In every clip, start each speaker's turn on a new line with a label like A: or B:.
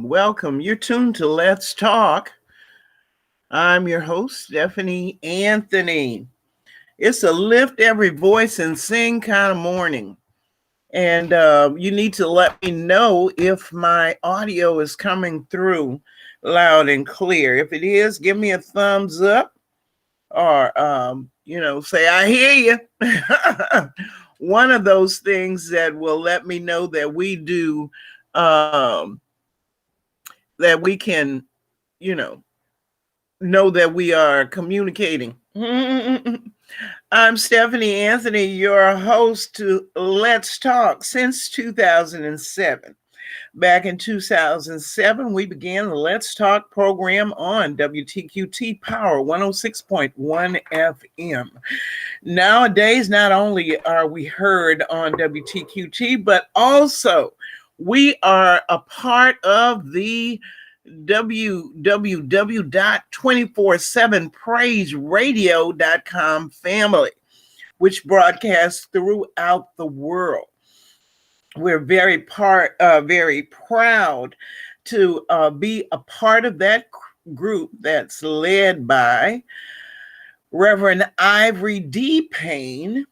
A: Welcome. You're tuned to Let's Talk. I'm your host, Stephanie Anthony. It's a lift every voice and sing kind of morning. And you need to let me know if my audio is coming through loud and clear. If it is, give me a thumbs up or, say, I hear you. One of those things that will let me know that we do that we can, know that we are communicating. I'm Stephanie Anthony, your host to Let's Talk since 2007. Back in 2007, we began the Let's Talk program on WTQT Power 106.1 FM. Nowadays, not only are we heard on WTQT, but also we are a part of the www.247praiseradio.com family, which broadcasts throughout the world. We're very proud to be a part of that group that's led by Reverend Ivory D. Payne,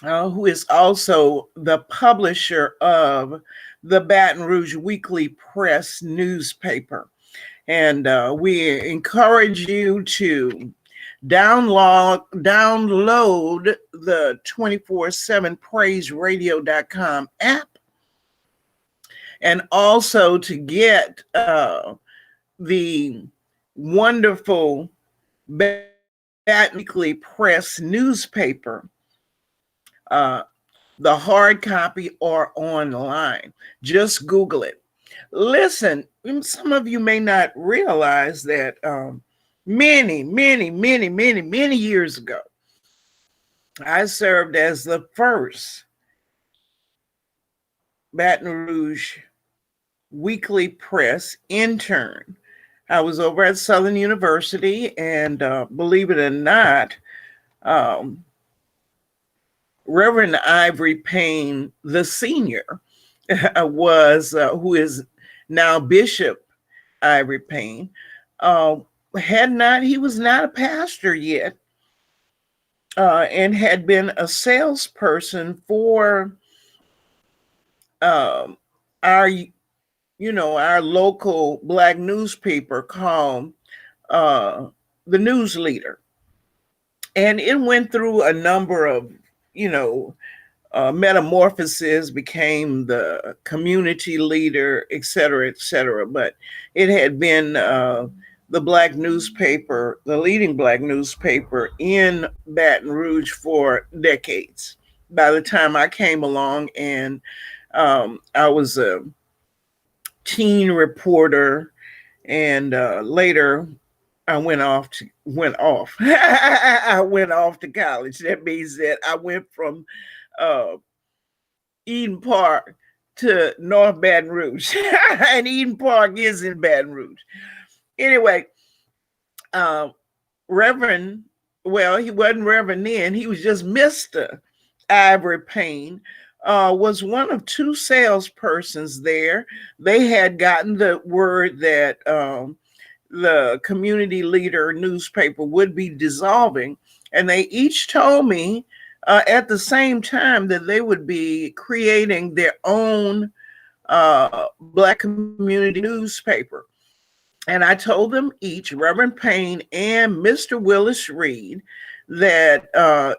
A: who is also the publisher of the Baton Rouge Weekly Press newspaper. And we encourage you to download the 247praiseradio.com app, and also to get the wonderful Baton Weekly Press newspaper, the hard copy or online. Just Google it. Listen, some of you may not realize that many years ago, I served as the first Baton Rouge Weekly Press intern. I was over at Southern University, and believe it or not, Reverend Ivory Payne, the senior, was who is now Bishop Ivory Payne. He was not a pastor yet, and had been a salesperson for our local Black newspaper called The News Leader. And it went through a number of metamorphosis, became the community leader, et cetera, but it had been the Black newspaper, the leading Black newspaper in Baton Rouge for decades. By the time I came along, and I was a teen reporter, and later I went off. I went off to college. That means that I went from Eden Park to North Baton Rouge, and Eden Park is in Baton Rouge. Anyway, Reverend, well, he wasn't Reverend then. He was just Mr. Ivory Payne. Was one of two salespersons there. They had gotten the word that the community leader newspaper would be dissolving, And they each told me at the same time that they would be creating their own Black community newspaper. And I told them each, Reverend Payne and Mr. Willis Reed, that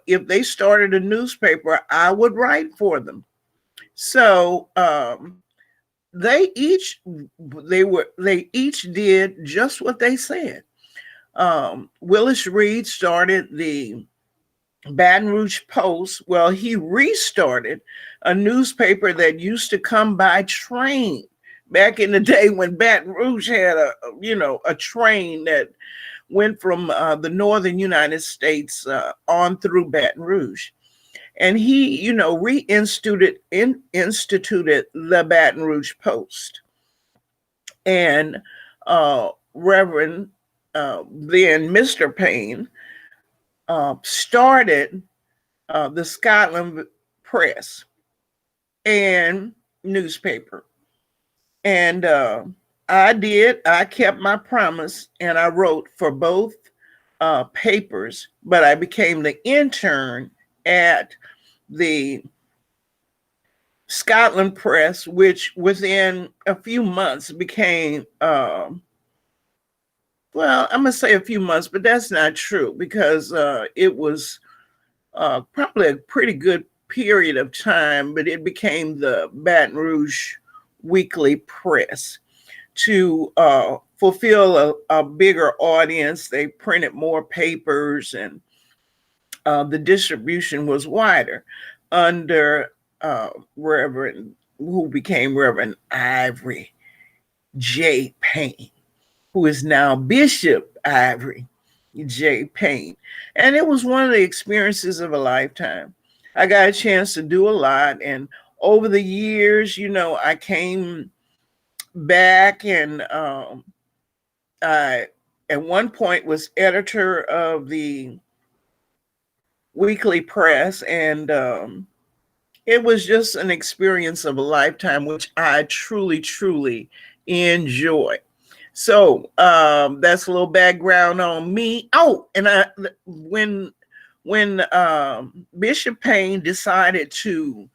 A: if they started a newspaper, I would write for them. So they each they each did just what they said. Willis Reed started the Baton Rouge Post. Well, he restarted a newspaper that used to come by train back in the day when Baton Rouge had a train that went from the northern United States on through Baton Rouge. And he, instituted the Baton Rouge Post. And Reverend then Mr. Payne started the Scotland Press and newspaper. And I kept my promise and I wrote for both papers, but I became the intern at the Scotland Press, which within a few months became, well, I'm going to say a few months, but that's not true because it was probably a pretty good period of time, but it became the Baton Rouge Weekly Press to fulfill a bigger audience. They printed more papers and the distribution was wider under Reverend, who became Reverend Ivory J. Payne, who is now Bishop Ivory J. Payne. And it was one of the experiences of a lifetime. I got a chance to do a lot. And over the years, I came back and I, at one point, was editor of the Weekly Press. And it was just an experience of a lifetime, which I truly, truly enjoy. So that's a little background on me. Oh, and when Bishop Payne decided to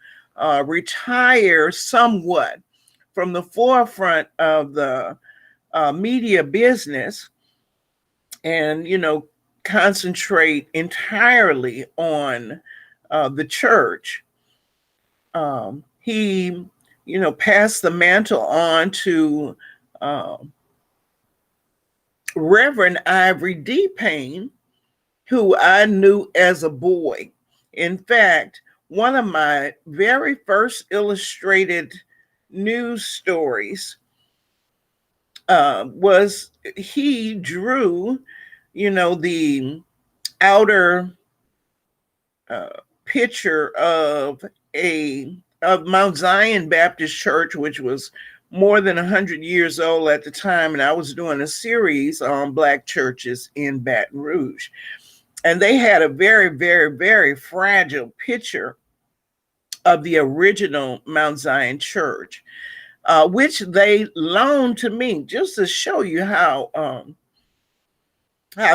A: retire somewhat from the forefront of the media business and, concentrate entirely on the church, he, passed the mantle on to Reverend Ivory D. Payne, who I knew as a boy. In fact, one of my very first illustrated news stories was he drew, the outer picture of Mount Zion Baptist Church, which was more than 100 years old at the time. And I was doing a series on Black churches in Baton Rouge. And they had a very, very, very fragile picture of the original Mount Zion Church, which they loaned to me just to show you how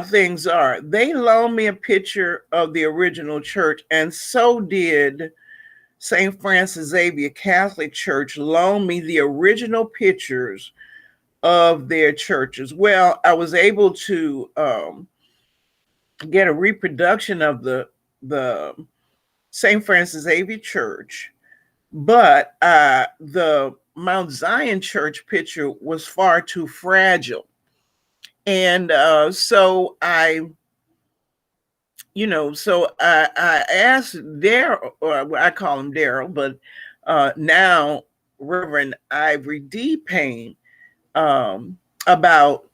A: things are. They loaned me a picture of the original church, and so did St. Francis Xavier Catholic Church loaned me the original pictures of their churches. Well, I was able to get a reproduction of the St. Francis Xavier Church, but the Mount Zion Church picture was far too fragile. And so I asked Daryl, or I call him Daryl, but now Reverend Ivory D. Payne, about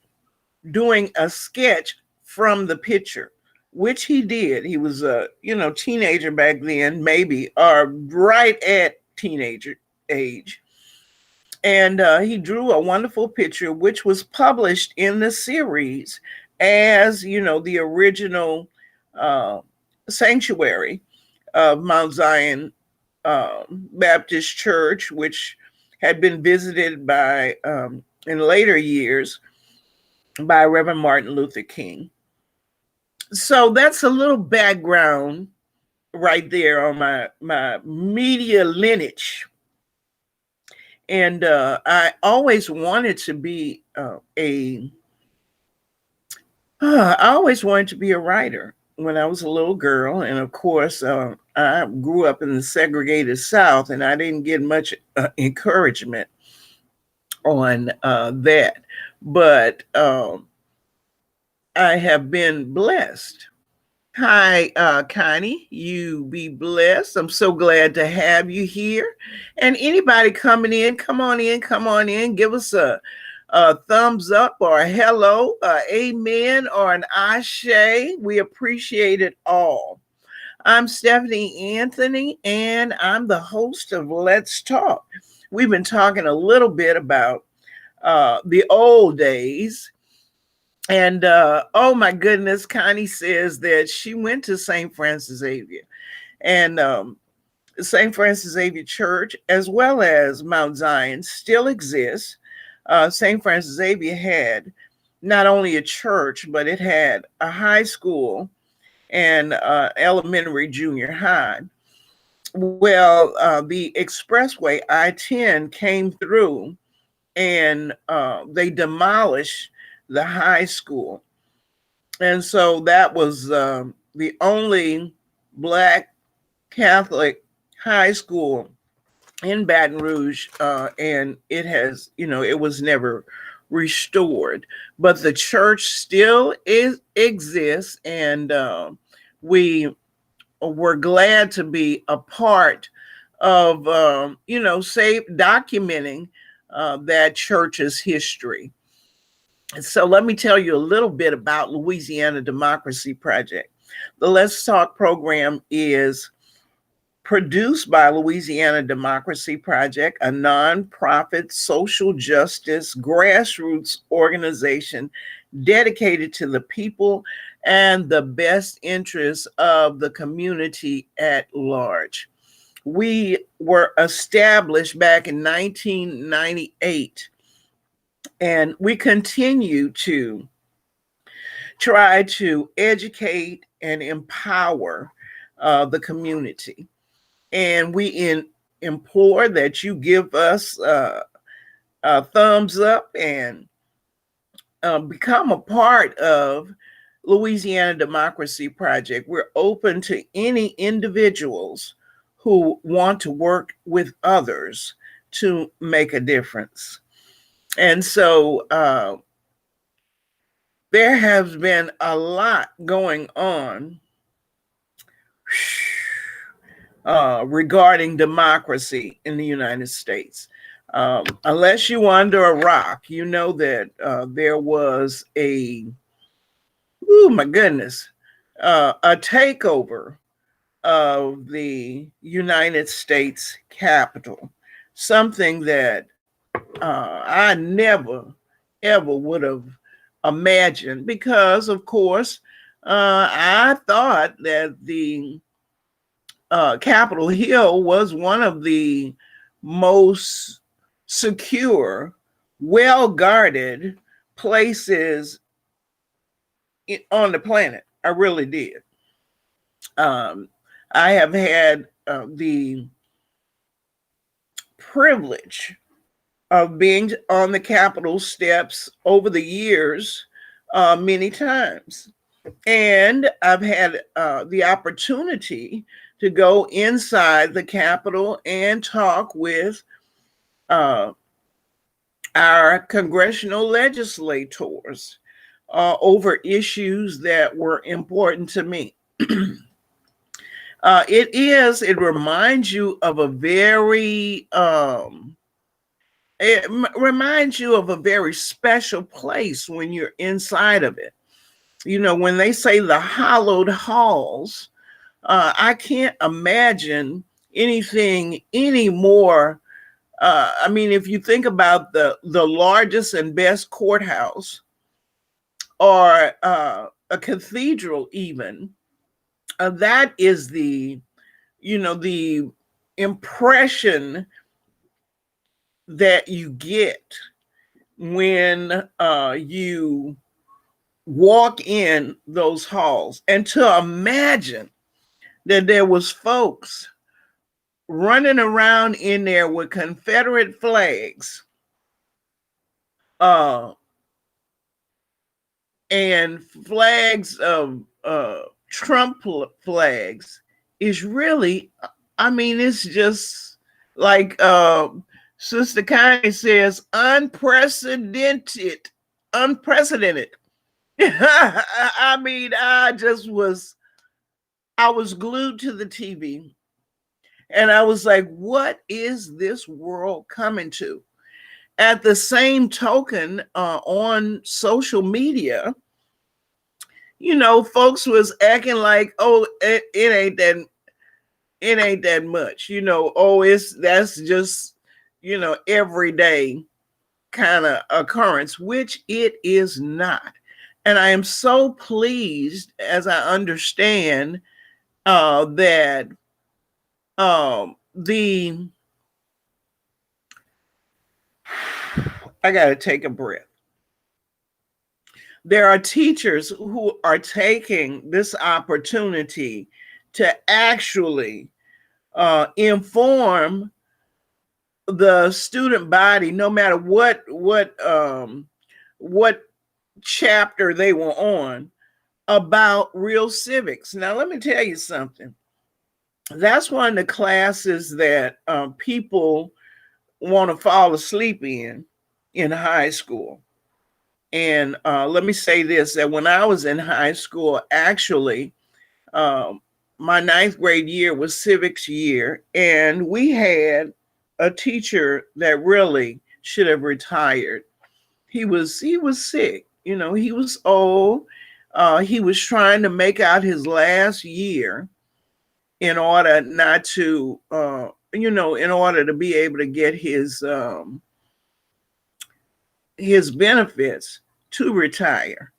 A: doing a sketch from the picture, which he did. He was a teenager back then, maybe, or right at teenager age. And he drew a wonderful picture, which was published in the series as, the original sanctuary of Mount Zion Baptist Church, which had been visited by, in later years, by Reverend Martin Luther King. So that's a little background right there on my media lineage. And I always wanted to be I always wanted to be a writer when I was a little girl. And of course, I grew up in the segregated South, and I didn't get much encouragement on that. But I have been blessed. Hi, Connie. You be blessed. I'm so glad to have you here. And anybody coming in, come on in, come on in. Give us a thumbs up or a hello, amen, or an ashe. We appreciate it all. I'm Stephanie Anthony, and I'm the host of Let's Talk. We've been talking a little bit about the old days. And oh my goodness, Connie says that she went to St. Francis Xavier, and St. Francis Xavier Church, as well as Mount Zion, still exists. St. Francis Xavier had not only a church, but it had a high school and elementary junior high. Well, the expressway I-10 came through, and they demolished the high school. And so that was the only Black Catholic high school in Baton Rouge, and it has, it was never restored. But the church still exists, and we were glad to be a part of, documenting that church's history. So let me tell you a little bit about Louisiana Democracy Project. The Let's Talk program is produced by Louisiana Democracy Project, a nonprofit social justice grassroots organization dedicated to the people and the best interests of the community at large. We were established back in 1998, and we continue to try to educate and empower the community. And we implore that you give us a thumbs up and become a part of Louisiana Democracy Project. We're open to any individuals who want to work with others to make a difference. And so there has been a lot going on regarding democracy in the United States. Unless you're under a rock, you know that there was oh my goodness, a takeover of the United States Capitol, something that I never, ever would have imagined, because, of course, I thought that the Capitol Hill was one of the most secure, well-guarded places on the planet. I really did. I have had the privilege of being on the Capitol steps over the years many times. And I've had the opportunity to go inside the Capitol and talk with our congressional legislators over issues that were important to me. It reminds you of a very, special place when you're inside of it. When they say the hallowed halls, I can't imagine anything any more. If you think about the largest and best courthouse, or a cathedral even, that is the impression that you get when you walk in those halls, and to imagine that there was folks running around in there with Confederate flags, uh, and flags of Trump flags is really, I mean, it's just like Sister Connie says, unprecedented, unprecedented. I mean, I was glued to the TV, and I was like, what is this world coming to? At the same token, on social media, folks was acting like, oh, it ain't that much, oh, that's just, everyday kind of occurrence, which it is not. And I am so pleased as I understand that the I got to take a breath. There are teachers who are taking this opportunity to actually inform the student body, no matter what chapter they were on, about real civics. Now, let me tell you something. That's one of the classes that people want to fall asleep in high school. And let me say this, that when I was in high school, actually, my ninth grade year was civics year, and we had a teacher that really should have retired. He was sick, he was old. He was trying to make out his last year in order not to, in order to be able to get his benefits to retire.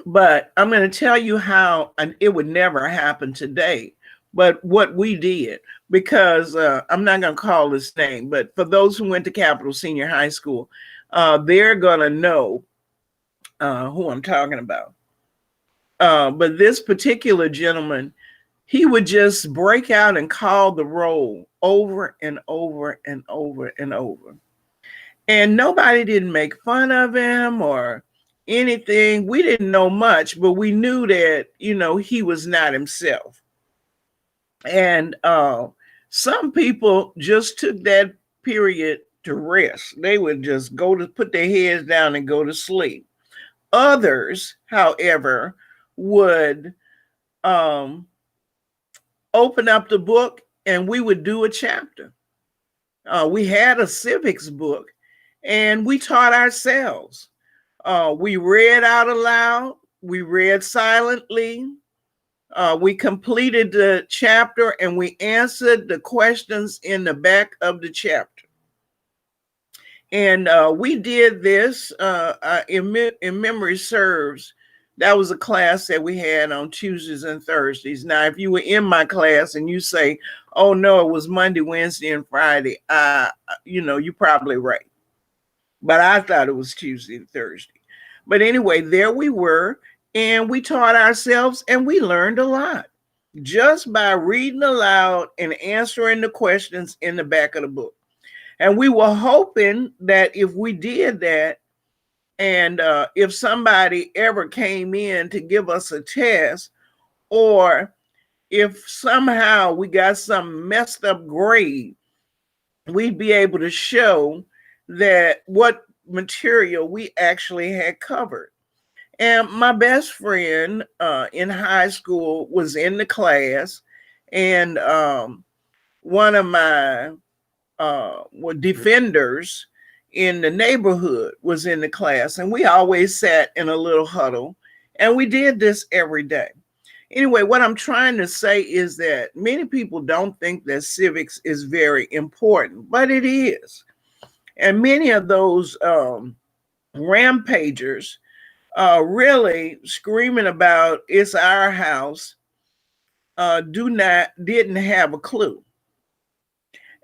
A: But I'm going to tell you how, and it would never happen today, but what we did, because I'm not going to call this name, but for those who went to Capital Senior High School, they're going to know who I'm talking about. But this particular gentleman, he would just break out and call the roll over and over and over and over. And nobody didn't make fun of him or anything. We didn't know much, but we knew that, he was not himself. And some people just took that period to rest. They would just go to put their heads down and go to sleep. Others, however, would open up the book and we would do a chapter. We had a civics book and we taught ourselves. We read out aloud. We read silently. We completed the chapter and we answered the questions in the back of the chapter. And we did this, in memory serves, that was a class that we had on Tuesdays and Thursdays. Now, if you were in my class and you say, oh, no, it was Monday, Wednesday, and Friday, you're probably right. But I thought it was Tuesday and Thursday. But anyway, there we were, and we taught ourselves, and we learned a lot just by reading aloud and answering the questions in the back of the book. And we were hoping that if we did that, and if somebody ever came in to give us a test, or if somehow we got some messed up grade, we'd be able to show that what material we actually had covered. And my best friend in high school was in the class, and one of my defenders in the neighborhood was in the class, and we always sat in a little huddle, and we did this every day. Anyway, what I'm trying to say is that many people don't think that civics is very important, but it is. And many of those rampagers really screaming about it's our house didn't have a clue.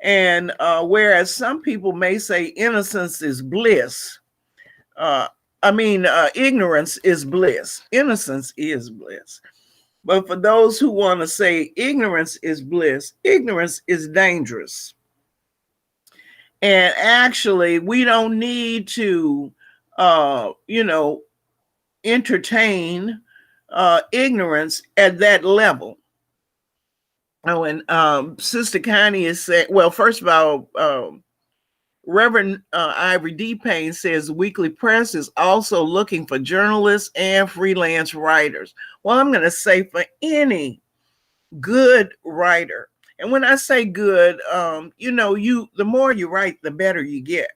A: And whereas some people may say innocence is bliss, Ignorance is bliss. Innocence is bliss. But for those who want to say ignorance is bliss, ignorance is dangerous. And actually, we don't need to, uh, you know, entertain ignorance at that level. Oh, and Sister Connie is saying, well, first of all, Reverend Ivory D. Payne says the Weekly Press is also looking for journalists and freelance writers. Well, I'm going to say for any good writer. And when I say good, the more you write, the better you get.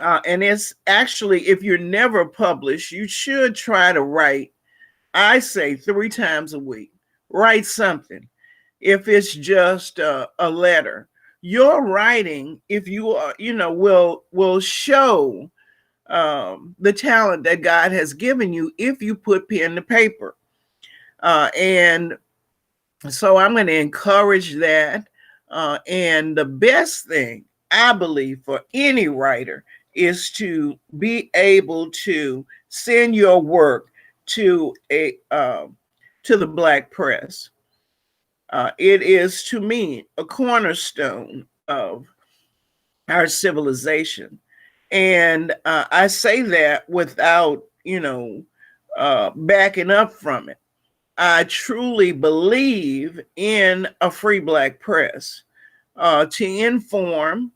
A: And it's actually, if you're never published, you should try to write, I say 3 times a week. Write something. If it's just a letter, your writing, if you are, will show the talent that God has given you if you put pen to paper. And so I'm going to encourage that. And the best thing I believe for any writer is to be able to send your work to the Black press. It is to me a cornerstone of our civilization, and I say that without backing up from it. I truly believe in a free Black press to inform,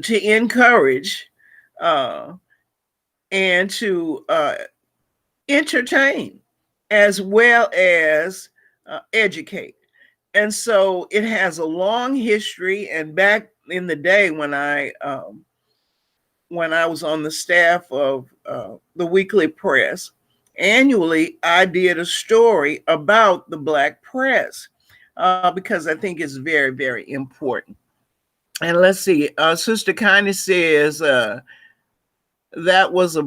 A: to encourage, uh, and to entertain, as well as educate. And so it has a long history. And back in the day when I was on the staff of the Weekly Press, annually I did a story about the Black press because I think it's very, very important. And let's see, Sister Connie says that was a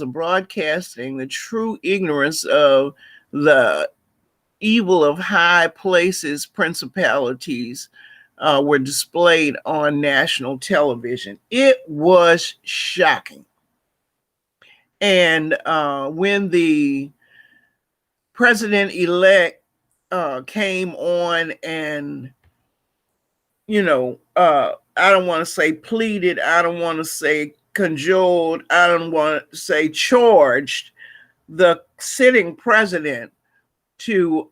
A: broadcasting the true ignorance of the evil of high places, principalities were displayed on national television. It was shocking. And when the president-elect came on and, I don't want to say pleaded, I don't want to say cajoled, I don't want to say charged the sitting president to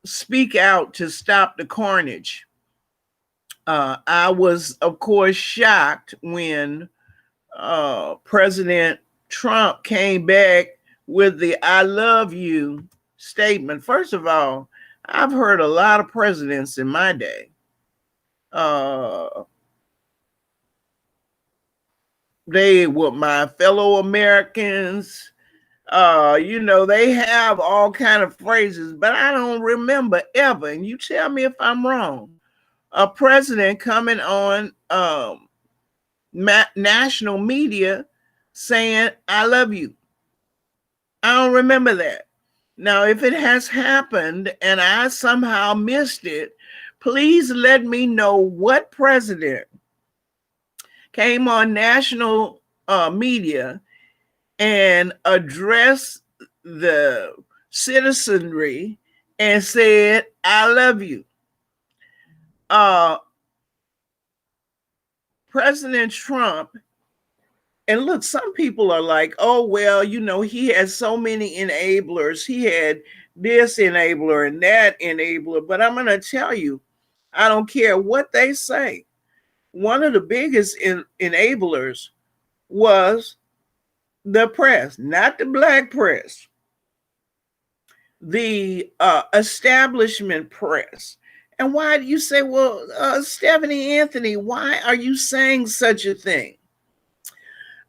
A: speak out to stop the carnage. I was, of course, shocked when President Trump came back with the "I love you" statement. First of all, I've heard a lot of presidents in my day. They were my fellow Americans. They have all kind of phrases, but I don't remember ever, and you tell me if I'm wrong, a president coming on national media saying, "I love you." I don't remember that. Now, if it has happened and I somehow missed it, please let me know what president came on national media and addressed the citizenry and said, "I love you." President Trump, and look, some people are like, "Oh, well, he has so many enablers. He had this enabler and that enabler." But I'm going to tell you, I don't care what they say. One of the biggest enablers was the press, not the Black press, the establishment press. And why do you say, well, Stephanie Anthony, why are you saying such a thing?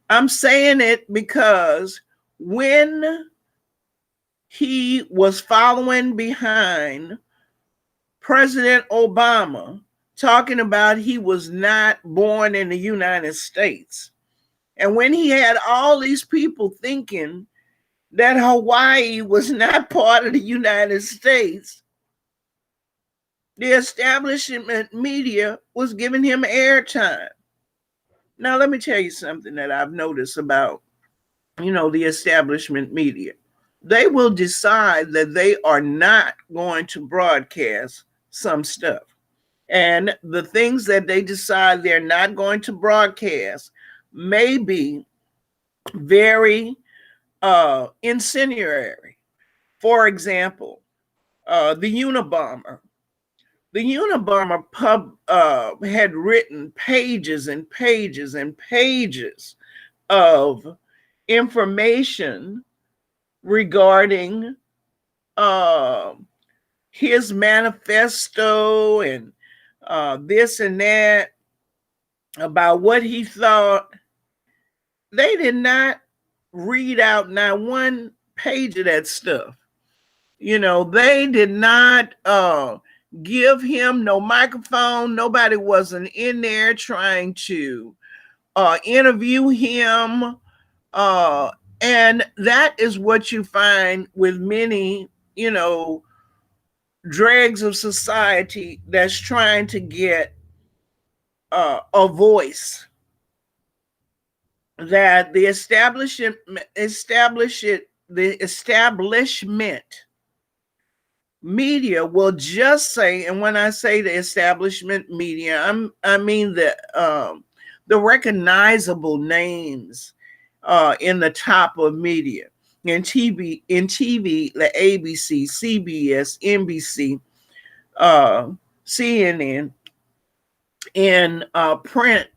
A: I'm saying it because when he was following behind President Obama, talking about he was not born in the United States, and when he had all these people thinking that Hawaii was not part of the United States, the establishment media was giving him airtime. Now, let me tell you something that I've noticed about, the establishment media. They will decide that they are not going to broadcast some stuff. And the things that they decide they're not going to broadcast may be very incendiary. For example, the Unabomber. The Unabomber had written pages and pages and pages of information regarding uh, his manifesto and this and that about what he thought. They did not read out not one page of that stuff. They did not give him no microphone. Nobody wasn't in there trying to interview him. Uh, and that is what you find with many, dregs of society that's trying to get a voice, that the establishment media will just say. And when I say the establishment media, I mean the recognizable names in the top of media. In TV, the ABC, CBS, NBC, CNN. In print,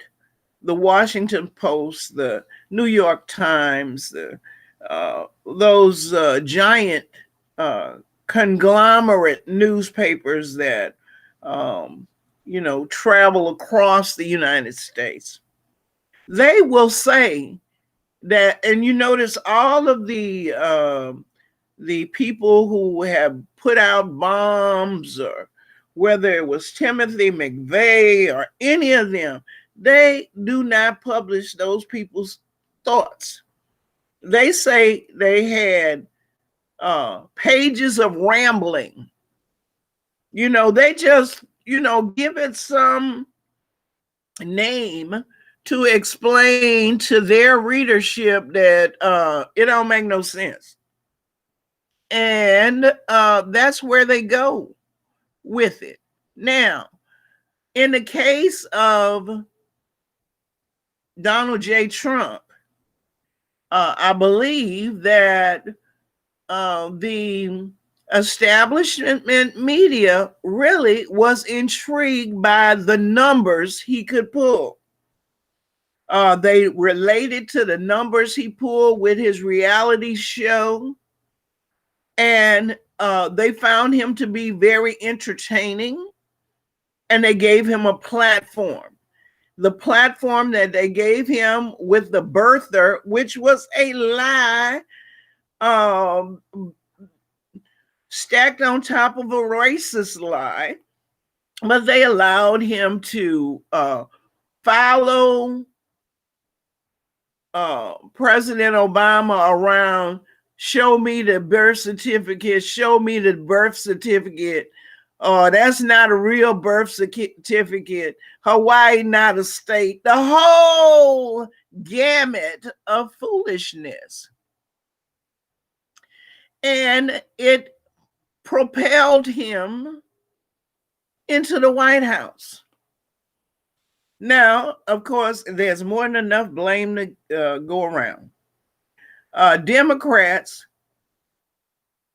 A: the Washington Post, the New York Times, those giant conglomerate newspapers that travel across the United States. They will say that, and you notice all of the people who have put out bombs, or whether it was Timothy McVeigh or any of them, they do not publish those people's thoughts. They say they had pages of rambling. They just, give it some name to explain to their readership that it don't make no sense. And that's where they go with it. Now, in the case of Donald J. Trump, I believe that the establishment media really was intrigued by the numbers he could pull. They related to the numbers he pulled with his reality show, and they found him to be very entertaining, and they gave him a platform. The platform that they gave him with the birther, which was a lie, stacked on top of a racist lie, but they allowed him to follow President Obama around. Show me the birth certificate. Show me the birth certificate. That's not a real birth certificate. Hawaii not a state. The whole gamut of foolishness. And it propelled him into the White House. Now, of course, there's more than enough blame to go around. Democrats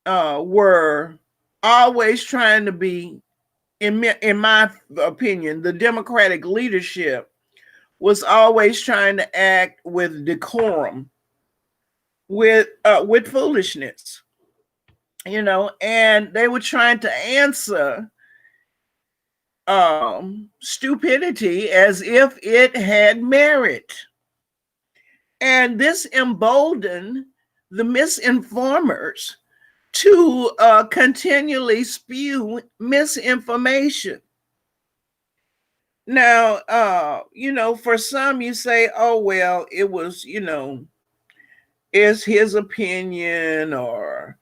A: were always trying to be, in my opinion, the Democratic leadership was always trying to act with decorum, with foolishness, and they were trying to answer stupidity as if it had merit. And this emboldened the misinformers to continually spew misinformation. Now, for some, you say, oh, well, it was, it's his opinion, or,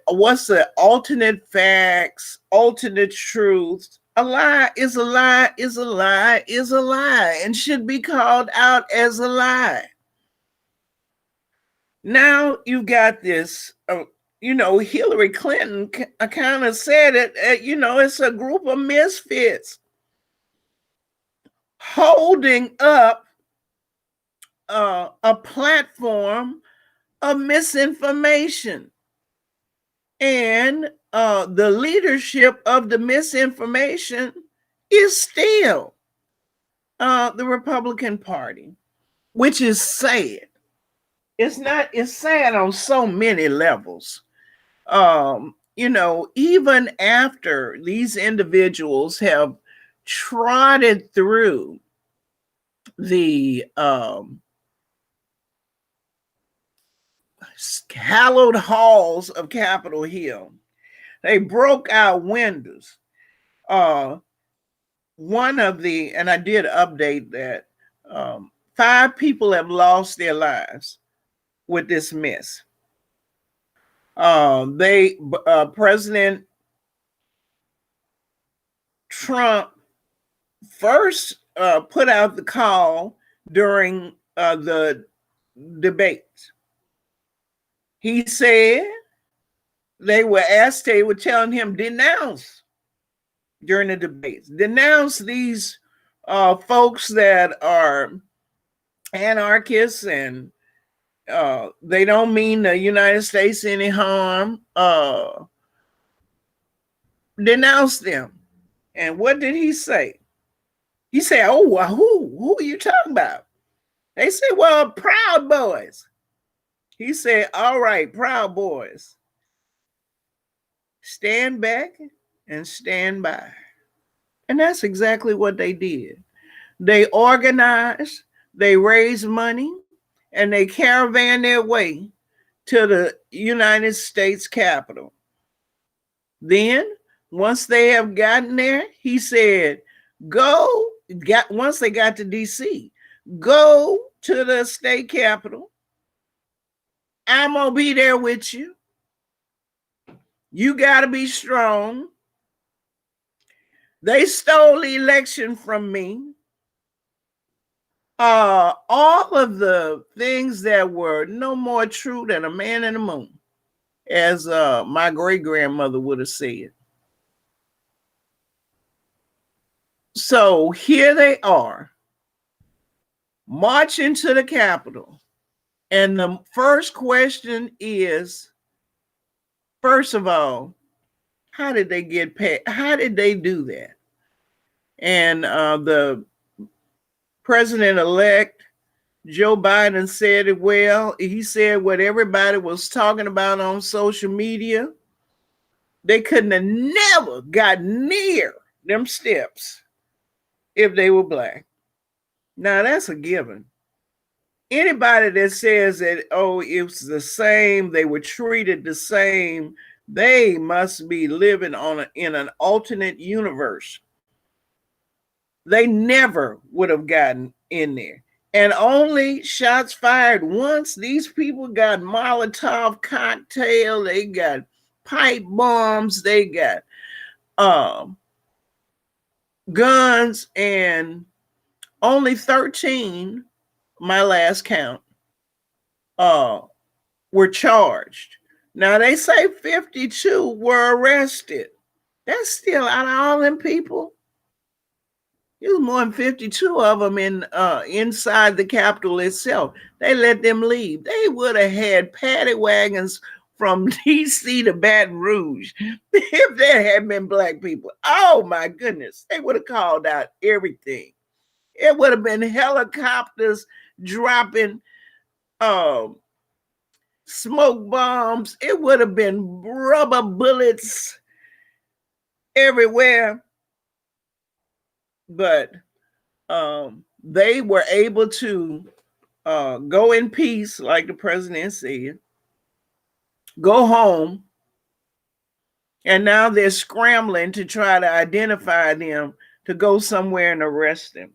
A: what's the alternate facts, alternate truth. A lie is a lie is a lie is a lie and should be called out as a lie. Now you've got this, Hillary Clinton kind of said it, it's a group of misfits holding up a platform of misinformation. And the leadership of the misinformation is still the Republican Party, which is sad. It's sad on so many levels. Even after these individuals have trotted through the hallowed halls of Capitol Hill, they broke out windows. One of the, and I did update that, 5 people have lost their lives with this mess. President Trump first put out the call during the debates. He said they were telling him denounce during the debates, denounce these folks that are anarchists and they don't mean the United States any harm. Denounce them. And what did he say? He said, "Oh, well, who are you talking about?" They said, "Well, Proud Boys." He said, "All right, Proud Boys, stand back and stand by." And that's exactly what they did. They organized, they raised money, and they caravan their way to the United States Capitol. Then, once they have gotten there, he said, once they got to DC, go to the state capitol. I'm going to be there with you. You got to be strong. They stole the election from me. All of the things that were no more true than a man in the moon, as my great-grandmother would have said. So here they are, marching to the Capitol. And the first question is, first of all, how did they get paid? How did they do that? And the president-elect, Joe Biden, said it well. He said what everybody was talking about on social media. They couldn't have never got near them steps if they were Black. Now, that's a given. Anybody that says that, oh, it's the same, they were treated the same, they must be living in an alternate universe. They never would have gotten in there. And only shots fired once. These people got Molotov cocktail, they got pipe bombs, they got guns, and only 13, my last count, were charged. Now they say 52 were arrested. That's still, out of all them people, there's more than 52 of them inside the Capitol itself. They let them leave. They would have had paddy wagons from DC to Baton Rouge if there had been Black people. Oh my goodness, they would have called out everything. It would have been helicopters dropping smoke bombs. It would have been rubber bullets everywhere. But they were able to go in peace, like the president said, go home, and now they're scrambling to try to identify them to go somewhere and arrest them.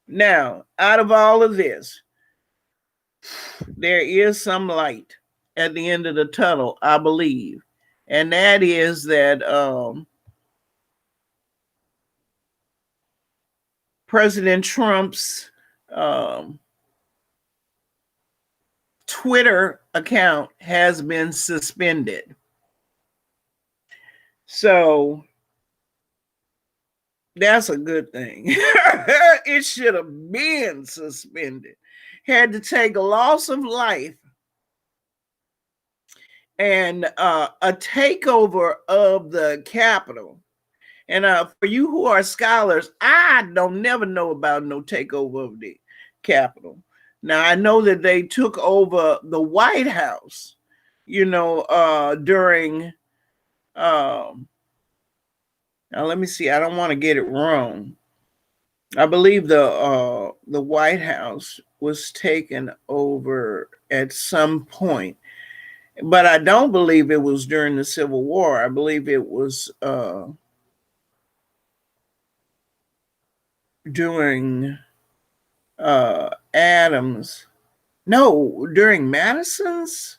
A: Now, out of all of this, there is some light at the end of the tunnel, I believe. And that is that President Trump's um, Twitter account has been suspended. So that's a good thing. It should have been suspended. Had to take a loss of life and a takeover of the Capitol. And for you who are scholars, I don't never know about no takeover of the Capitol. Now I know that they took over the White House, during. Now let me see. I don't want to get it wrong. I believe the White House was taken over at some point, but I don't believe it was during the Civil War. I believe it was during Adams. No, during Madison's.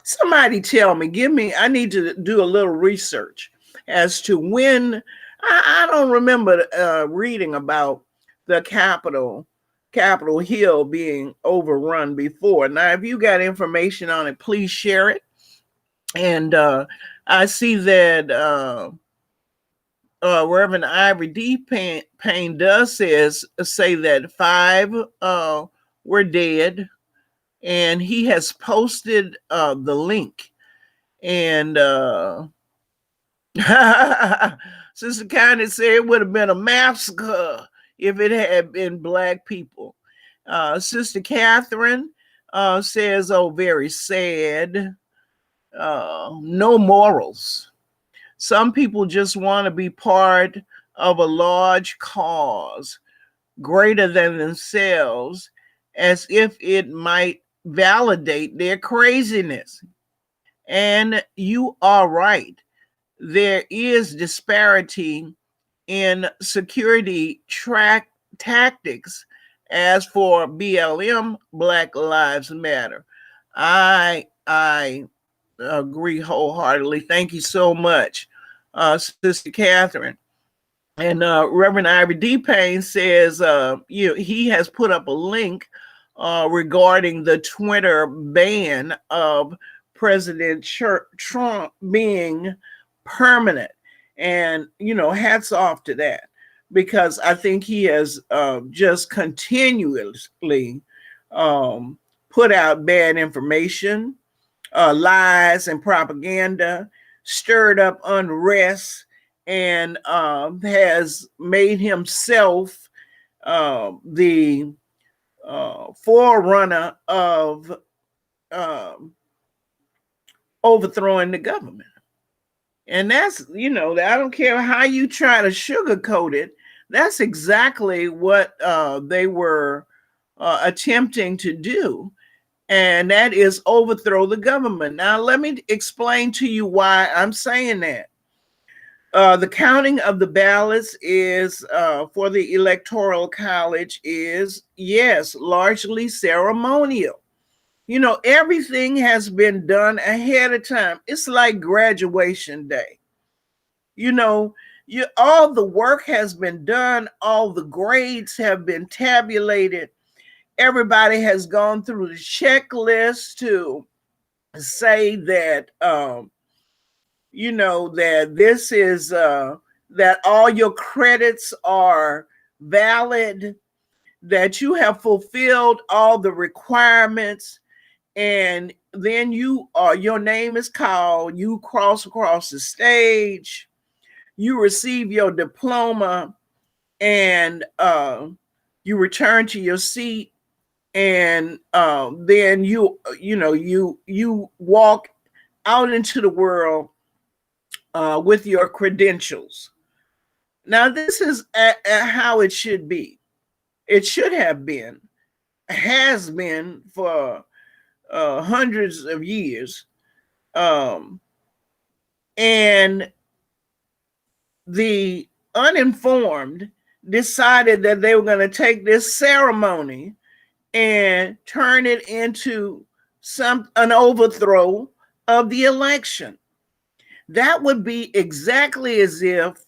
A: Somebody tell me. I need to do a little research as to when. I don't remember reading about the Capitol Hill being overrun before. Now, if you got information on it, please share it. And I see that Reverend Ivory D. Payne does say that 5 were dead, and he has posted the link. And Sister Connie said it would have been a massacre if it had been Black people. Sister Catherine says, oh, very sad. No morals. Some people just want to be part of a large cause greater than themselves, as if it might validate their craziness. And you are right. There is disparity in security tactics. As for BLM, Black Lives Matter. I agree wholeheartedly. Thank you so much, Sister Catherine. And Reverend Ivy D. Payne says he has put up a link regarding the Twitter ban of President Trump being permanent. And, hats off to that, because I think he has just continuously put out bad information, lies and propaganda, stirred up unrest, and has made himself the forerunner of overthrowing the government. And that's, I don't care how you try to sugarcoat it. That's exactly what they were attempting to do. And that is overthrow the government. Now, let me explain to you why I'm saying that. The counting of the ballots is for the Electoral College is, yes, largely ceremonial. Everything has been done ahead of time. It's like graduation day. All the work has been done. All the grades have been tabulated. Everybody has gone through the checklist to say that, that this is, that all your credits are valid, that you have fulfilled all the requirements. And then your name is called, you cross across the stage, you receive your diploma, and you return to your seat, and then you walk out into the world with your credentials. Now, this is how it should be. It should have been, has been for hundreds of years. And the uninformed decided that they were going to take this ceremony and turn it into an overthrow of the election. That would be exactly as if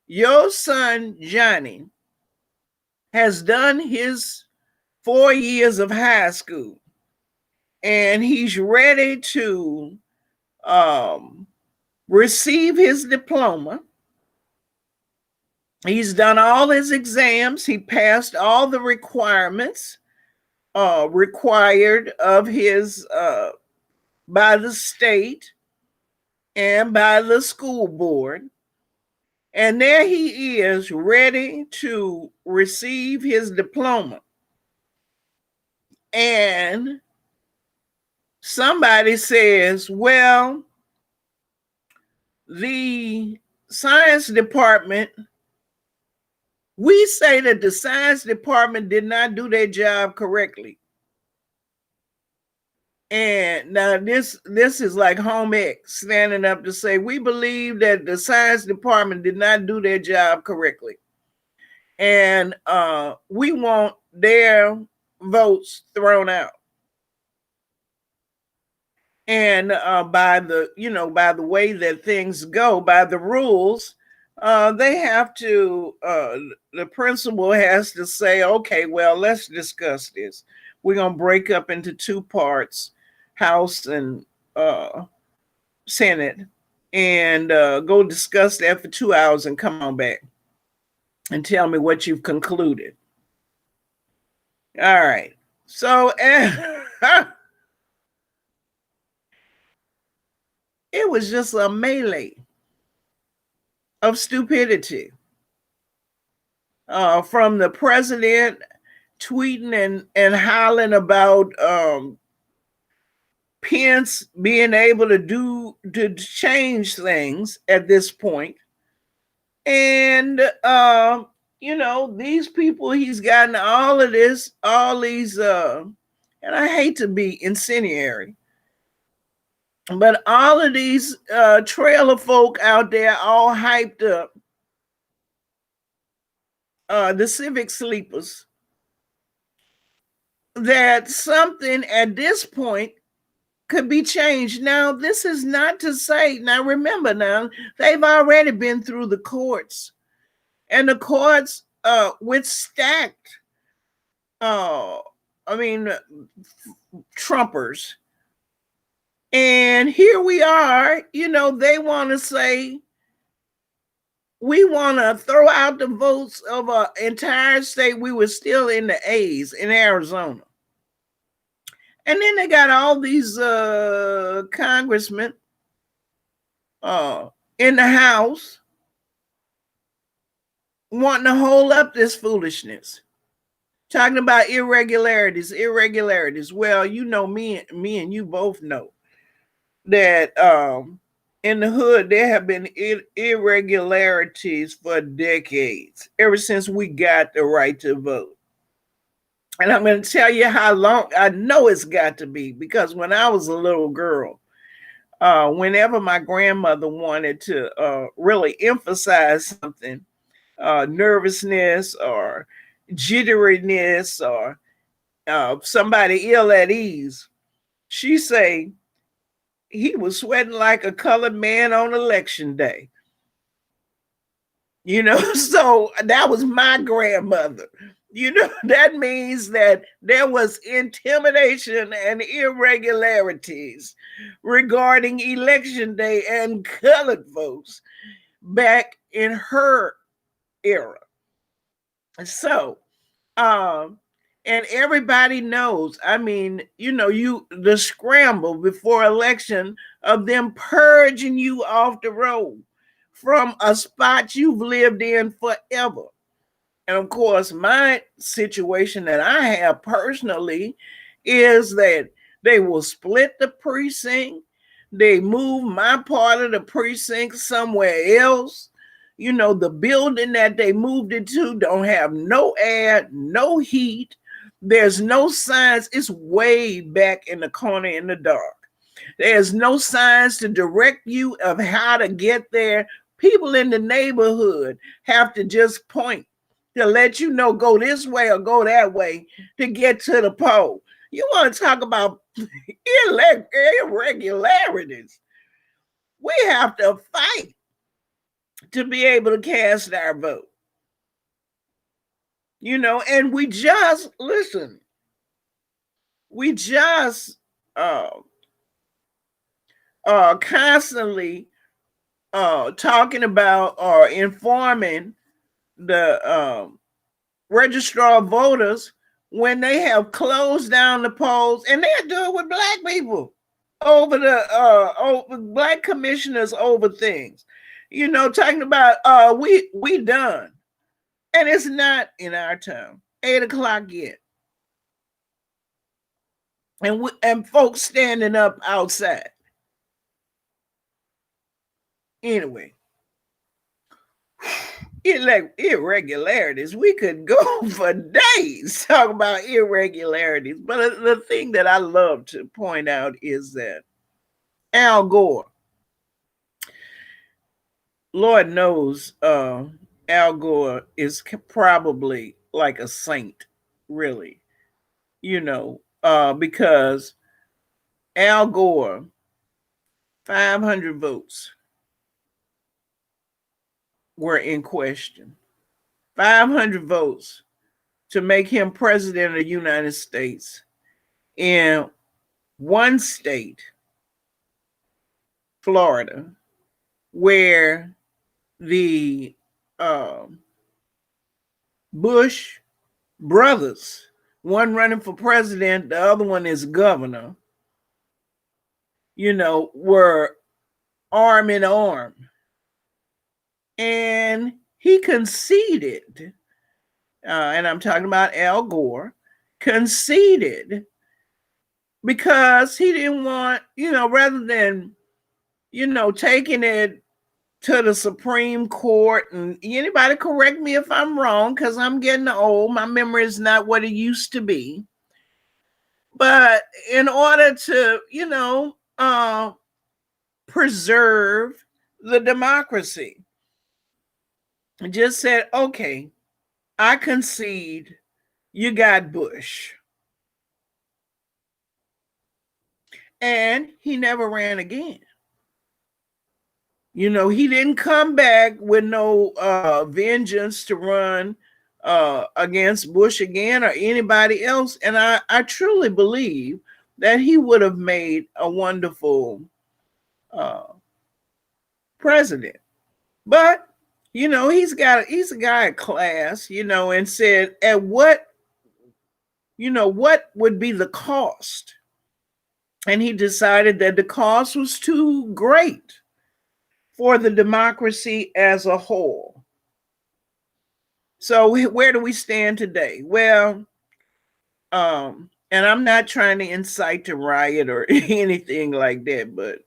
A: your son Johnny has done his 4 years of high school, and he's ready to um, receive his diploma. He's done all his exams. He passed all the requirements required of his by the state and by the school board. And there he is, ready to receive his diploma. And somebody says, well, the science department, we say that the science department did not do their job correctly. And now this is like home ec standing up to say, we believe that the science department did not do their job correctly. And we want their votes thrown out. And by the way that things go, by the rules, they have to, the principal has to say, okay, well, let's discuss this. We're going to break up into two parts, House and Senate, and go discuss that for 2 hours and come on back and tell me what you've concluded. All right. So it was just a melee of stupidity from the president tweeting and hollering about Pence being able to change things at this point. And these people, he's gotten all these and I hate to be incendiary, but all of these trailer folk out there all hyped up, the civic sleepers, that something at this point could be changed. Now, this is not to say, now remember, now they've already been through the courts, and the courts with stacked, Trumpers. And here we are, they want to say, we want to throw out the votes of an entire state. We were still in the A's in Arizona. And then they got all these congressmen in the House wanting to hold up this foolishness, talking about irregularities. Well, me and you both know that in the hood there have been irregularities for decades, ever since we got the right to vote. And I'm going to tell you how long I know it's got to be, because when I was a little girl, whenever my grandmother wanted to really emphasize something, nervousness or jitteriness or somebody ill at ease, she say he was sweating like a colored man on election day. So that was my grandmother. That means that there was intimidation and irregularities regarding election day and colored folks back in her era. So, and everybody knows, the scramble before election of them purging you off the road from a spot you've lived in forever. And of course, my situation that I have personally is that they will split the precinct. They move my part of the precinct somewhere else. The building that they moved it to don't have no air, no heat. There's no signs. It's way back in the corner in the dark. There's no signs to direct you of how to get there. People in the neighborhood have to just point to let you know, go this way or go that way to get to the poll. You want to talk about irregularities? We have to fight to be able to cast our vote. And we just listen. We just uh, constantly talking about or informing the registrar of voters when they have closed down the polls, and they're doing with black people over over black commissioners over things. Talking about we done, and it's not in our town 8 o'clock yet, and folks standing up outside. Anyway, irregularities. We could go for days talking about irregularities. But the thing that I love to point out is that Al Gore, Lord knows, Al Gore is probably like a saint, really, because Al Gore, 500 votes were in question. 500 votes to make him president of the United States in one state, Florida, where the Bush brothers, one running for president, the other one is governor, were arm in arm. And he conceded, and I'm talking about Al Gore, conceded because he didn't want, rather than, taking it to the Supreme Court, and anybody correct me if I'm wrong, because I'm getting old. My memory is not what it used to be. But in order to, preserve the democracy, just said, okay, I concede, you got Bush. And he never ran again. He didn't come back with no vengeance to run against Bush again or anybody else. And I truly believe that he would have made a wonderful president. But he's a guy of class, and said, at what would be the cost? And he decided that the cost was too great for the democracy as a whole. So where do we stand today? Well, and I'm not trying to incite to riot or anything like that, but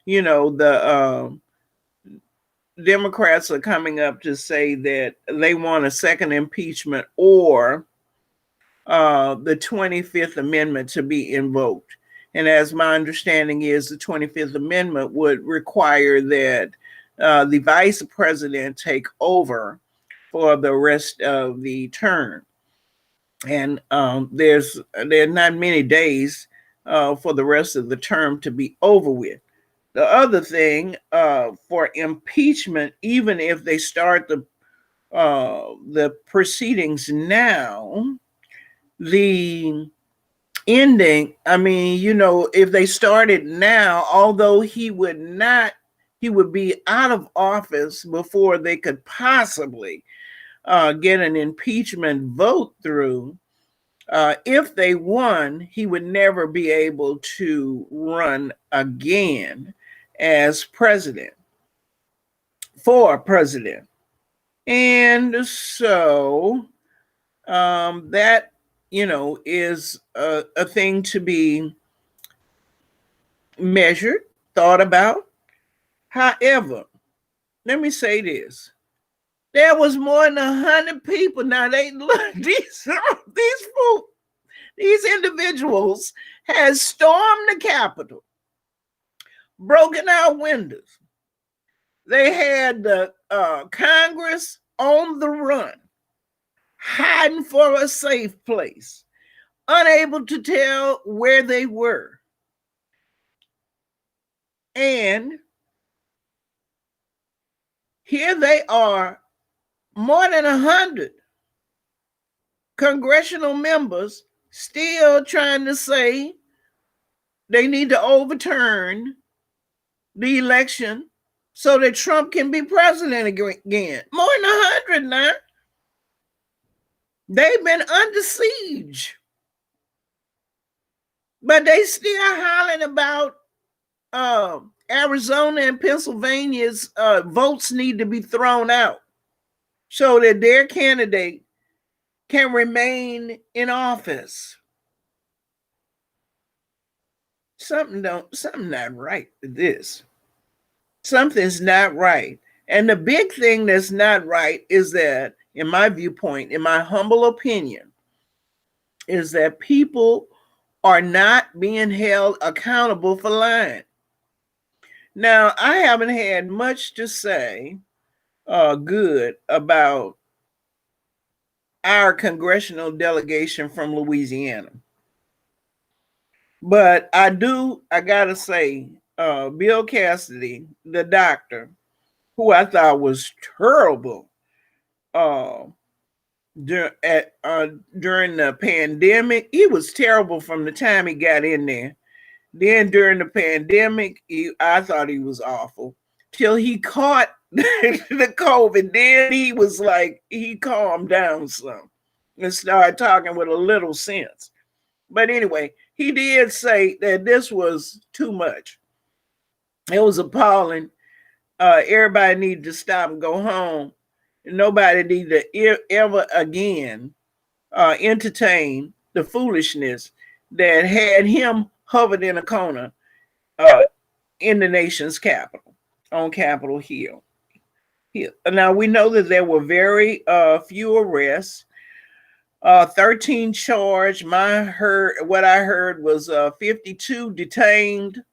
A: the Democrats are coming up to say that they want a second impeachment or the 25th Amendment to be invoked. And as my understanding is, the 25th Amendment would require that the vice president take over for the rest of the term. And there are not many days for the rest of the term to be over with. The other thing for impeachment, even if they start the proceedings now, the ending, if they started now, although he would be out of office before they could possibly get an impeachment vote through. If they won, he would never be able to run again as president, for president. And so that, is a thing to be measured, thought about. However, let me say this. There was more than 100 people. Now they look, these individuals has stormed the Capitol, broken out windows. They had the Congress on the run, hiding for a safe place, unable to tell where they were. And here they are, more than 100, congressional members still trying to say they need to overturn the election so that Trump can be president again. More than 100 now. They've been under siege. But they still hollering about Arizona and Pennsylvania's votes need to be thrown out so that their candidate can remain in office. Something not right with this. Something's not right. And the big thing that's not right is that, in my viewpoint, in my humble opinion, is that people are not being held accountable for lying. Now, I haven't had much to say good about our congressional delegation from Louisiana. But I gotta say, Bill Cassidy, the doctor, who I thought was terrible during the pandemic. He was terrible from the time he got in there. Then during the pandemic, I thought he was awful till he caught the COVID. Then he was like, he calmed down some and started talking with a little sense. But anyway, he did say that this was too much. It was appalling. Everybody needed to stop and go home. Nobody needed to ever again entertain the foolishness that had him hovered in a corner in the nation's capital, on Capitol Hill. Now, we know that there were very few arrests, 13 charged. What I heard was 52 detained.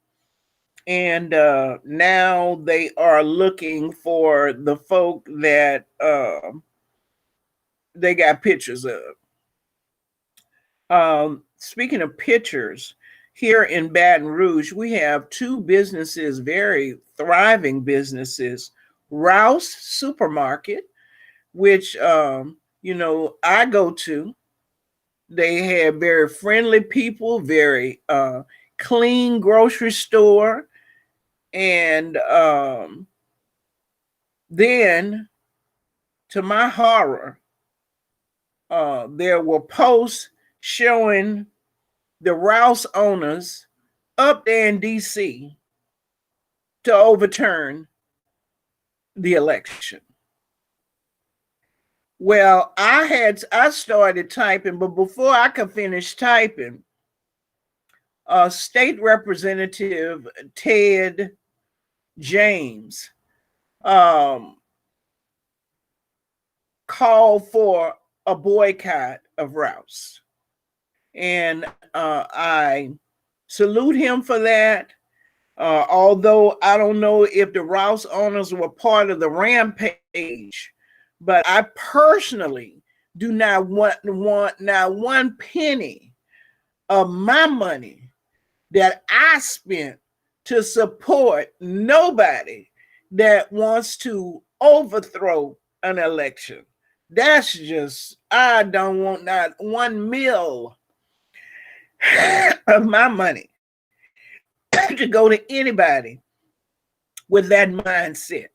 A: And now they are looking for the folk that they got pictures of. Speaking of pictures, here in Baton Rouge, we have two businesses, very thriving businesses. Rouse Supermarket, which, I go to. They have very friendly people, very clean grocery store. And then, to my horror, there were posts showing the Rouse owners up there in D.C. to overturn the election. Well, I started typing, but before I could finish typing, State Representative Ted James called for a boycott of Rouse. And I salute him for that. Although I don't know if the Rouse owners were part of the rampage, but I personally do not want not one penny of my money that I spent to support nobody that wants to overthrow an election. That's just, I don't want not 1 mil of my money to go to anybody with that mindset.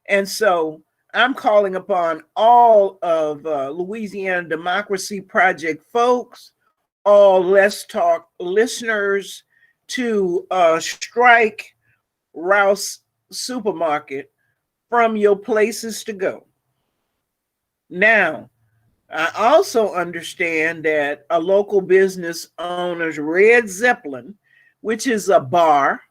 A: And so I'm calling upon all of Louisiana Democracy Project folks, all Let's Talk listeners, to strike Rouse Supermarket from your places to go. Now, I also understand that a local business owner's Red Zeppelin, which is a bar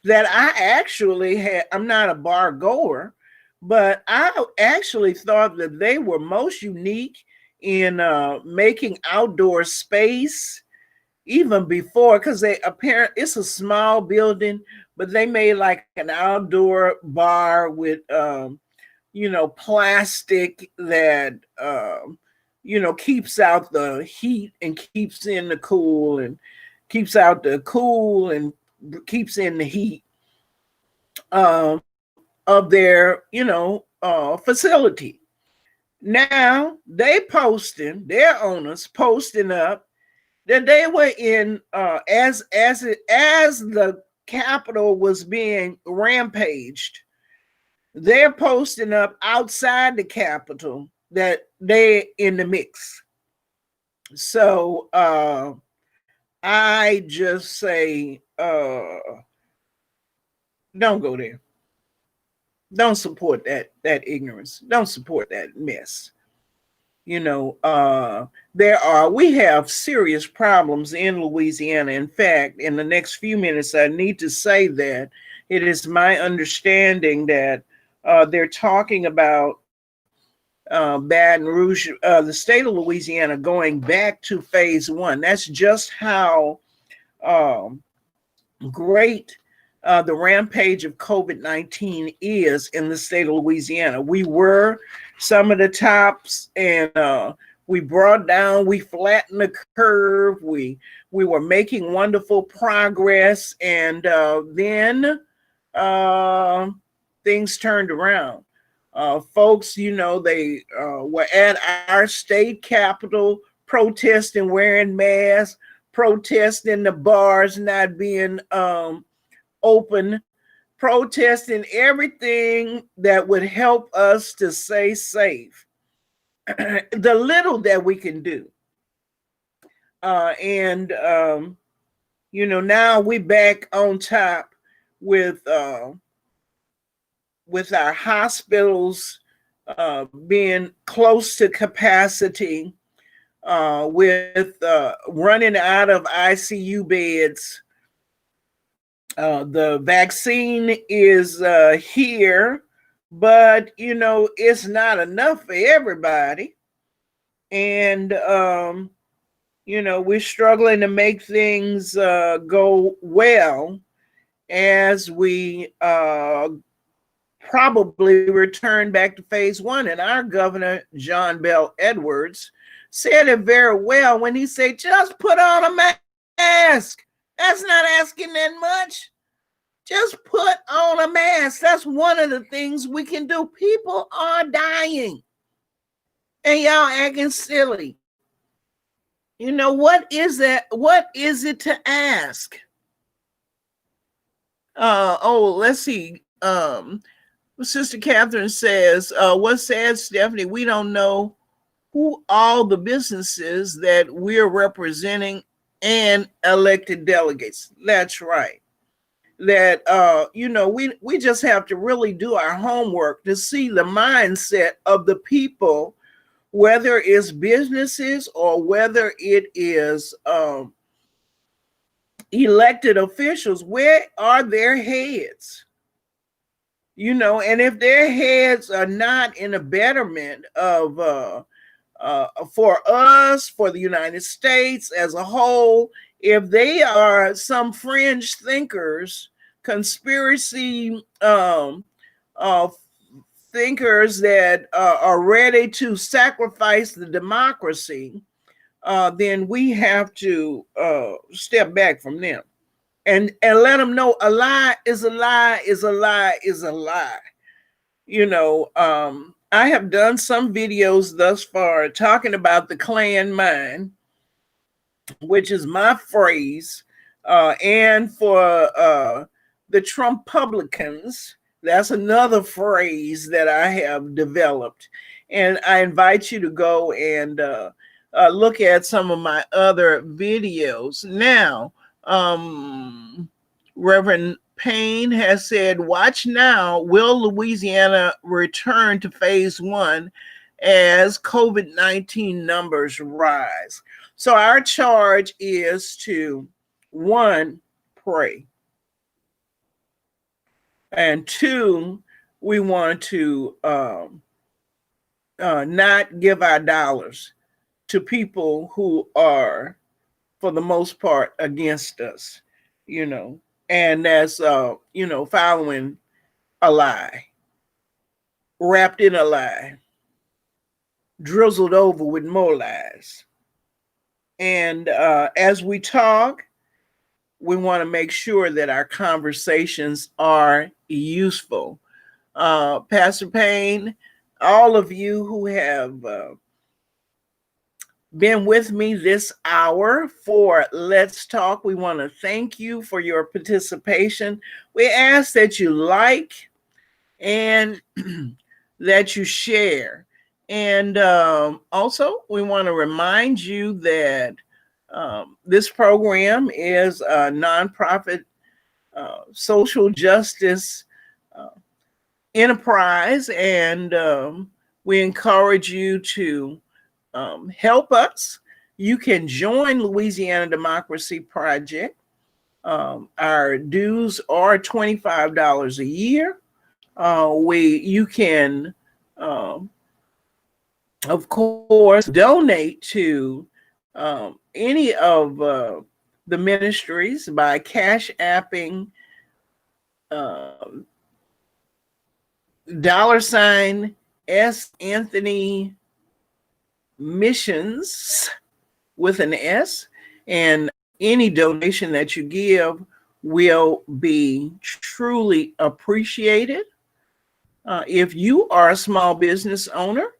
A: that I actually had, I'm not a bar goer, but I actually thought that they were most unique in making outdoor space even before, because it's a small building, but they made like an outdoor bar with plastic that keeps out the heat and keeps in the cool, and keeps out the cool and keeps in the heat of their facility. Now they posting, their owners posting up that they were in as the Capitol was being rampaged. They're posting up outside the Capitol that they in the mix. So I just say don't go there. Don't support that ignorance. Don't support that mess. You know, we have serious problems in Louisiana. In fact, in the next few minutes, I need to say that it is my understanding that they're talking about Baton Rouge, the state of Louisiana, going back to phase one. That's just how um, great the rampage of COVID-19 is in the state of Louisiana. We were some of the tops, and we brought down, we flattened the curve, we were making wonderful progress, and then uh, things turned around. Folks, you know, they were at our state capitol protesting, wearing masks, protesting the bars not being open, protesting everything that would help us to stay safe. The little that we can do. And you know, now we back on top with our hospitals being close to capacity, with running out of ICU beds. The vaccine is here, but you know, it's not enough for everybody. And you know, we're struggling to make things go well as we probably return back to phase one. And our governor, John Bell Edwards, said it very well when he said, just put on a mask. That's not asking that much. Just put on a mask. That's one of the things we can do. People are dying. And y'all acting silly. You know, what is that? What is it to ask? Let's see. Sister Catherine says, what's sad, Stephanie, we don't know who all the businesses that we're representing and elected delegates. That's right. That you know, we just have to really do our homework to see the mindset of the people, whether it's businesses or whether it is elected officials. Where are their heads? You know, and if their heads are not in a betterment of for us, for the United States as a whole, if they are some fringe thinkers, conspiracy thinkers that are ready to sacrifice the democracy, then we have to step back from them and let them know a lie is a lie is a lie is a lie. You know, I have done some videos thus far talking about the Klan mind, which is my phrase, and for the Trump publicans, that's another phrase that I have developed. And I invite you to go and look at some of my other videos. Now, Reverend Payne has said, watch now, will Louisiana return to phase one as COVID-19 numbers rise? So our charge is to, one, pray. And two, we want to not give our dollars to people who are, for the most part, against us, you know, and that's, you know, following a lie, wrapped in a lie, drizzled over with more lies. And as we talk, we want to make sure that our conversations are useful. Pastor Payne, all of you who have been with me this hour for Let's Talk. We want to thank you for your participation. We ask that you like and that you share. And also, we want to remind you that this program is a nonprofit social justice uh, enterprise, and we encourage you to help us. You can join Louisiana Democracy Project. Our dues are $25 a year. You can, of course, donate to any of the ministries by cash apping $ S Anthony Missions with an S, and any donation that you give will be truly appreciated. If you are a small business owner,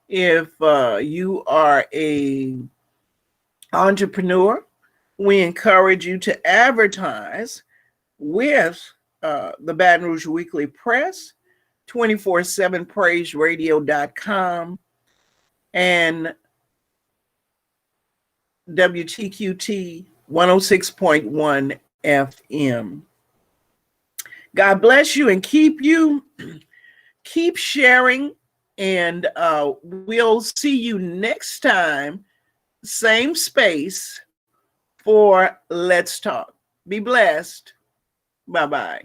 A: if you are a entrepreneur, we encourage you to advertise with the Baton Rouge Weekly Press, 247praiseradio.com, and WTQT 106.1 FM. God bless you and keep sharing, and we'll see you next time, same space, for Let's Talk. Be blessed. Bye-bye.